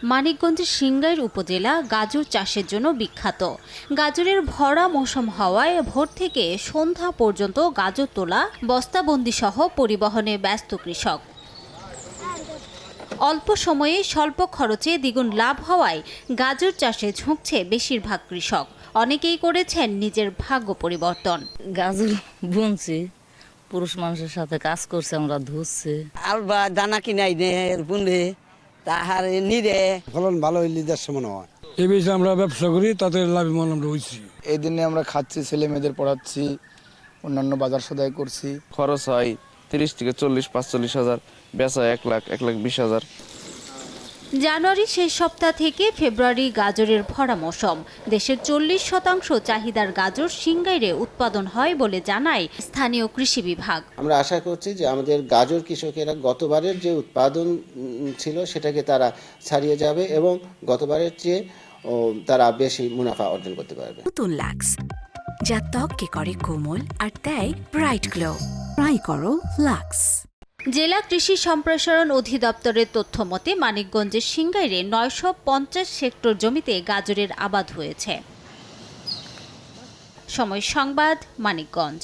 মানিকগঞ্জের সিংগাইর উপজেলা গাজর চাষের জন্য বিখ্যাত। গাজরের ভরা মৌসুম হওয়ায় ভোর থেকে সন্ধ্যা পর্যন্ত গাজর তোলা, বস্তাবন্দি সহ পরিবহনে ব্যস্ত কৃষক। অল্প সময়ে স্বল্প খরচে দ্বিগুণ লাভ হওয়ায় গাজর চাষে ঝুঁকছে বেশিরভাগ কৃষক। অনেকেই করেছেন নিজের ভাগ্য পরিবর্তন। গাজর বুনছি, পুরুষ মানুষের সাথে কাজ করছে, আমরা ধুচ্ছি। আলবা দানা কিনাই দে বুনলে তাহার নিরে ফলন ভালো হইলে দেড়শো মনে হয়। এই বিষয়ে আমরা ব্যবসা করি, তাতে লাভবান আমরা হয়েছি। এই দিনে আমরা খাচ্ছি, ছেলে মেয়েদের পড়াচ্ছি, অন্যান্য বাজার সদাই করছি। খরচ হয় 30 থেকে 40-45 হাজার, বেচা 1 লাখ 1,20,000। জানুয়ারি শেষ সপ্তাহ থেকে ফেব্রুয়ারি গাজরের ভরা মৌসুম। দেশের 40% চাহিদার গাজর সিংগাইরে উৎপাদন হয় বলে জানায় স্থানীয় কৃষি বিভাগ। আমরা আশা করছি যে আমাদের গাজর কৃষকেরা গতবারের যে উৎপাদন ছিল সেটাকে তারা ছাড়িয়ে যাবে এবং গতবারের চেয়ে তারা বেশি মুনাফা অর্জন করতে পারবে। নতুন লাক্স, যা ত্বককে করে কোমল আর দেয় ব্রাইট গ্লো। ট্রাই করো লাক্স। জেলা কৃষি সম্প্রসারণ অধিদপ্তরের তথ্য মতে মানিকগঞ্জের সিংগাইরে 950 হেক্টর জমিতে গাজরের আবাদ হয়েছে। সময় সংবাদ, মানিকগঞ্জ।